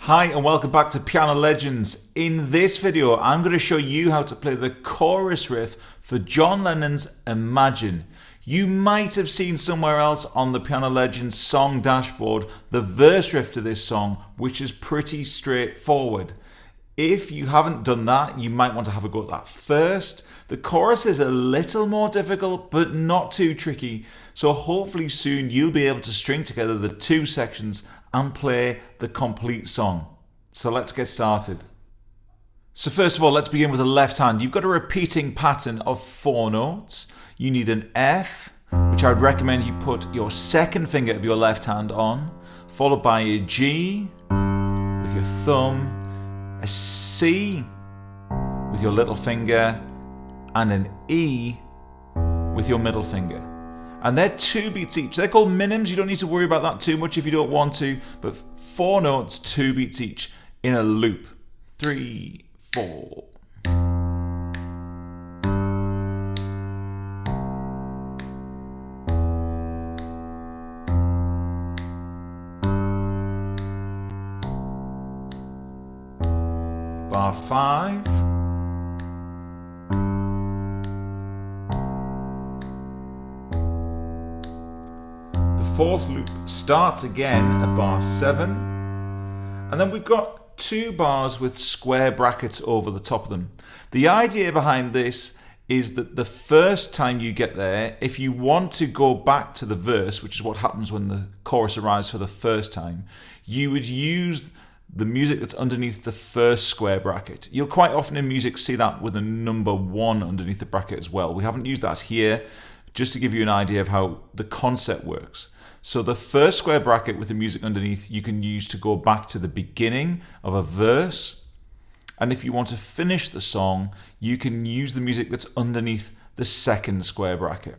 Hi and welcome back to Piano Legends. In this video I'm going to show you how to play the chorus riff for John Lennon's Imagine. You might have seen somewhere else on the Piano Legends song dashboard the verse riff to this song, which is pretty straightforward. If you haven't done that, you might want to have a go at that first. The chorus is a little more difficult, but not too tricky, so hopefully soon you'll be able to string together the two sections and play the complete song. So let's get started. So first of all, let's begin with the left hand. You've got a repeating pattern of 4 notes. You need an F, which I would recommend you put your second finger of your left hand on, followed by a G with your thumb, a C with your little finger, and an E with your middle finger. And they're 2 beats each. They're called minims. You don't need to worry about that too much if you don't want to, but 4 notes, 2 beats each in a loop. 3, 4. Bar 5. The 4th loop starts again at bar 7, and then we've got 2 bars with square brackets over the top of them. The idea behind this is that the first time you get there, if you want to go back to the verse, which is what happens when the chorus arrives for the first time, you would use the music that's underneath the first square bracket. You'll quite often in music see that with a number 1 underneath the bracket as well. We haven't used that here, just to give you an idea of how the concept works. So the first square bracket with the music underneath you can use to go back to the beginning of a verse. And if you want to finish the song, you can use the music that's underneath the second square bracket.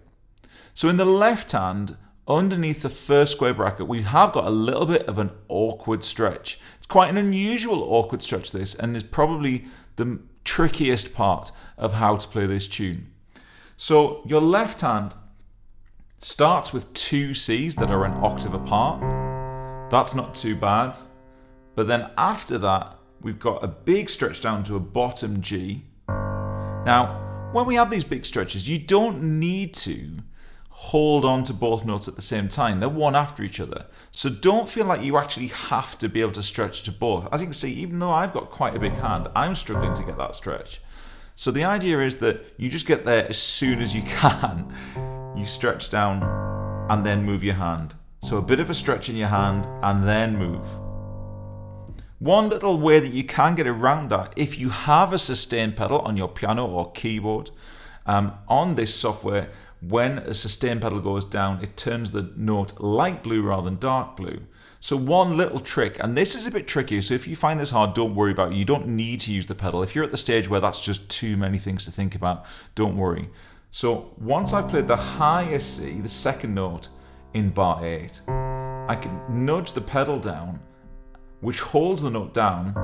So in the left hand, underneath the first square bracket, we have got a little bit of an awkward stretch. It's quite an unusual awkward stretch, this, and is probably the trickiest part of how to play this tune. So your left hand starts with 2 C's that are an octave apart. That's not too bad. But then after that, we've got a big stretch down to a bottom G. Now, when we have these big stretches, you don't need to hold on to both notes at the same time. They're one after each other. So don't feel like you actually have to be able to stretch to both. As you can see, even though I've got quite a big hand, I'm struggling to get that stretch. So the idea is that you just get there as soon as you can. You stretch down and then move your hand. So a bit of a stretch in your hand and then move. One little way that you can get around that, if you have a sustain pedal on your piano or keyboard, on this software, when a sustain pedal goes down, it turns the note light blue rather than dark blue. So one little trick, and this is a bit tricky, so if you find this hard, don't worry about it. You don't need to use the pedal. If you're at the stage where that's just too many things to think about, don't worry. So once I've played the highest C, the second note in bar 8, I can nudge the pedal down, which holds the note down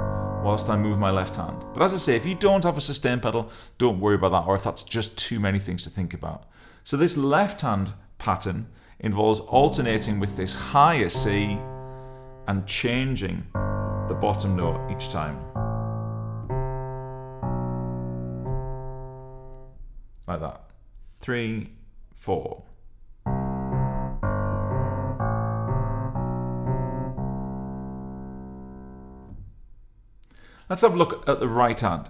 whilst I move my left hand. But as I say, if you don't have a sustain pedal, don't worry about that, or if that's just too many things to think about. So this left hand pattern involves alternating with this higher C and changing the bottom note each time. Like that. 3, 4. Let's have a look at the right hand.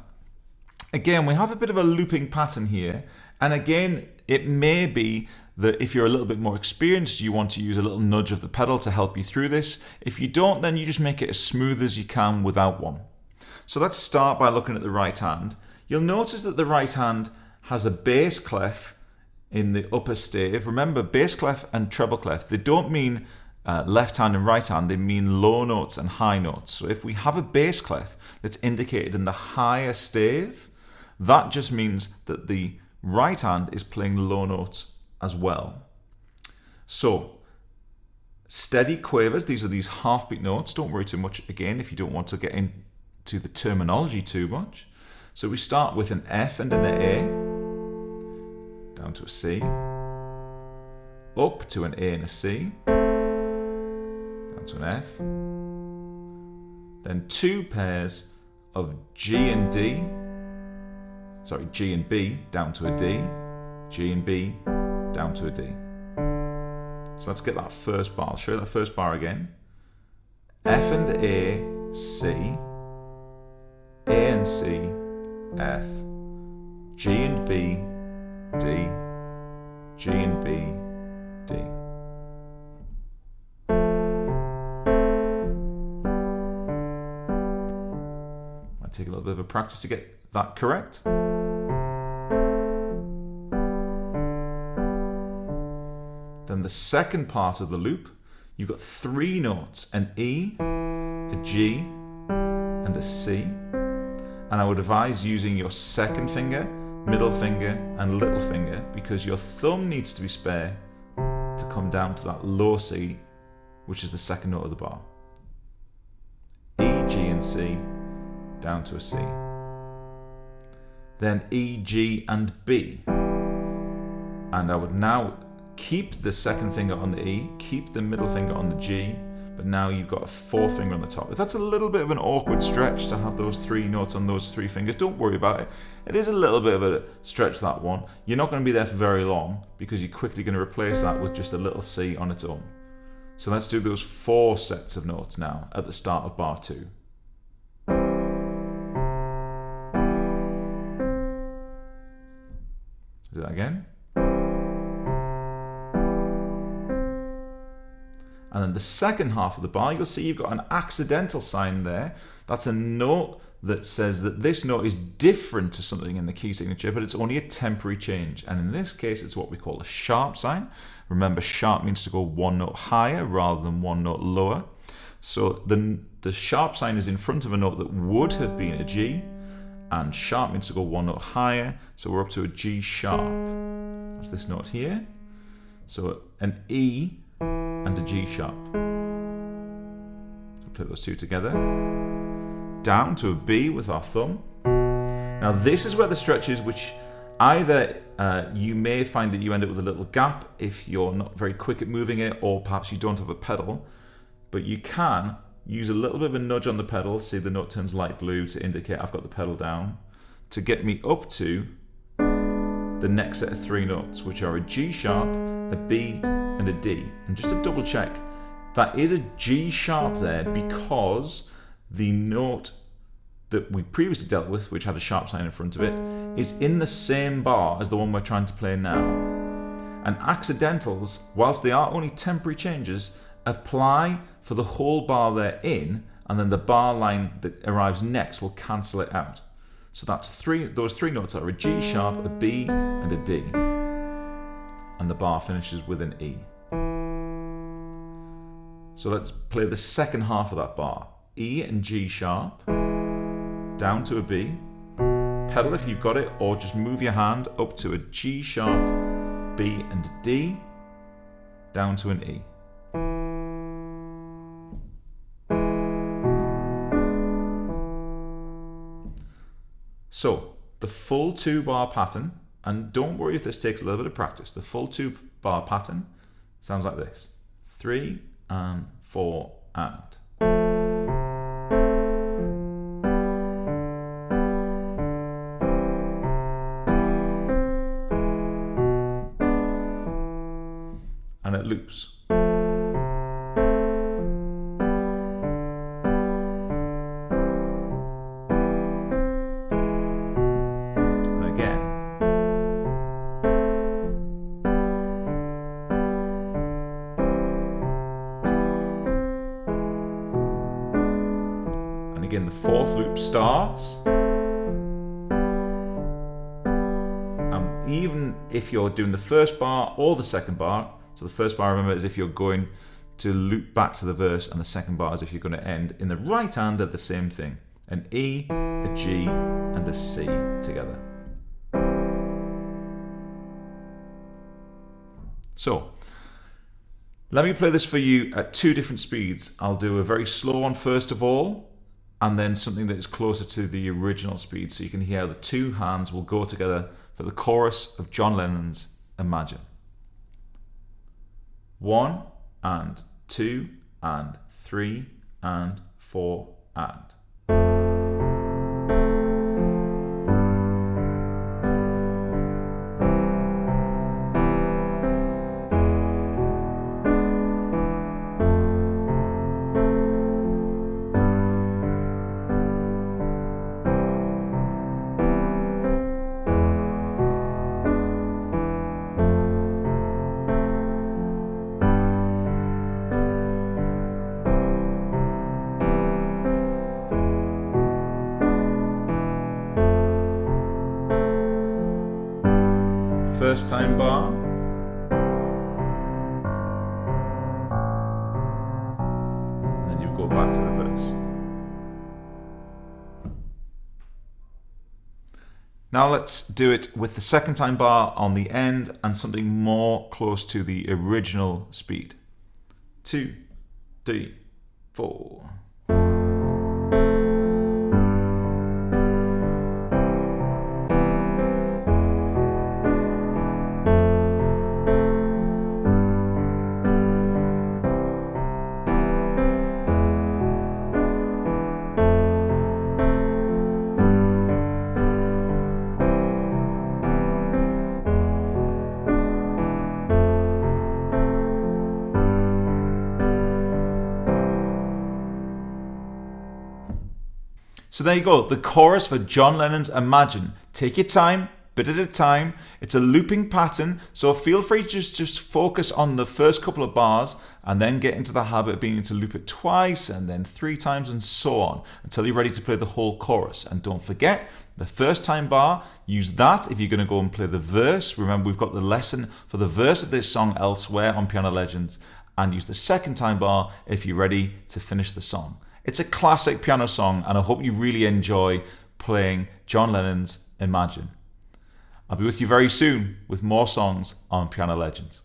Again, we have a bit of a looping pattern here, and again, it may be that if you're a little bit more experienced, you want to use a little nudge of the pedal to help you through this. If you don't, then you just make it as smooth as you can without one. So let's start by looking at the right hand. You'll notice that the right hand has a bass clef in the upper stave. Remember, bass clef and treble clef, they don't mean left hand and right hand, they mean low notes and high notes. So if we have a bass clef that's indicated in the higher stave, that just means that the right hand is playing low notes as well. So steady quavers, these are these half-beat notes. Don't worry too much again if you don't want to get into the terminology too much. So we start with an F and an A, down to a C, up to an A and a C, down to an F, then 2 pairs of G and D, sorry, G and B down to a D, G and B down to a D. So let's get that first bar. I'll show you that first bar again. F and A, C, A and C, F, G and B, D, G and B, D. Might take a little bit of a practice to get that correct. Then the second part of the loop, you've got 3 notes, an E, a G, and a C. And I would advise using your second finger, middle finger, and little finger, because your thumb needs to be spare to come down to that low C, which is the second note of the bar. E, G, and C, down to a C. Then E, G, and B. And I would now keep the second finger on the E, keep the middle finger on the G, but now you've got a 4th finger on the top. If that's a little bit of an awkward stretch to have those 3 notes on those 3 fingers, don't worry about it. It is a little bit of a stretch, that one. You're not going to be there for very long because you're quickly going to replace that with just a little C on its own. So let's do those 4 sets of notes now at the start of bar 2. Do that again. And then the second half of the bar, you'll see you've got an accidental sign there. That's a note that says that this note is different to something in the key signature, but it's only a temporary change. And in this case, it's what we call a sharp sign. Remember, sharp means to go 1 note higher rather than 1 note lower. So the sharp sign is in front of a note that would have been a G, and sharp means to go 1 note higher. So we're up to a G sharp. That's this note here. So an E and a G sharp. So play those 2 together. Down to a B with our thumb. Now this is where the stretch is, which either you may find that you end up with a little gap if you're not very quick at moving it, or perhaps you don't have a pedal, but you can use a little bit of a nudge on the pedal, see the note turns light blue to indicate I've got the pedal down, to get me up to the next set of 3 notes, which are a G sharp, a B, and a D. And just to double check, that is a G sharp there because the note that we previously dealt with, which had a sharp sign in front of it, is in the same bar as the one we're trying to play now. And accidentals, whilst they are only temporary changes, apply for the whole bar they're in, and then the bar line that arrives next will cancel it out. So that's those 3 notes are a G sharp, a B, and a D. And the bar finishes with an E. So let's play the second half of that bar. E and G sharp, down to a B, pedal if you've got it, or just move your hand up to a G sharp, B and D, down to an E. So the full 2-bar pattern, and don't worry if this takes a little bit of practice, the full 2-bar pattern sounds like this. 3 and 4 and. And it loops. Again, the 4th loop starts, and even if you're doing the first bar or the second bar, so the first bar, remember, is if you're going to loop back to the verse, and the second bar is if you're going to end in the right hand at the same thing, an E, a G, and a C together. So let me play this for you at 2 different speeds. I'll do a very slow one first of all, and then something that is closer to the original speed, so you can hear how the 2 hands will go together for the chorus of John Lennon's Imagine. 1 and 2 and 3 and 4 and. First time bar, and then you go back to the verse. Now let's do it with the second time bar on the end and something more close to the original speed. 2, 3, 4. So there you go, the chorus for John Lennon's Imagine. Take your time, bit at a time. It's a looping pattern, so feel free to just focus on the first couple of bars and then get into the habit of being able to loop it twice and then 3 times and so on until you're ready to play the whole chorus. And don't forget, the first time bar, use that if you're going to go and play the verse. Remember, we've got the lesson for the verse of this song elsewhere on Piano Legends, and use the second time bar if you're ready to finish the song. It's a classic piano song, and I hope you really enjoy playing John Lennon's Imagine. I'll be with you very soon with more songs on Piano Legends.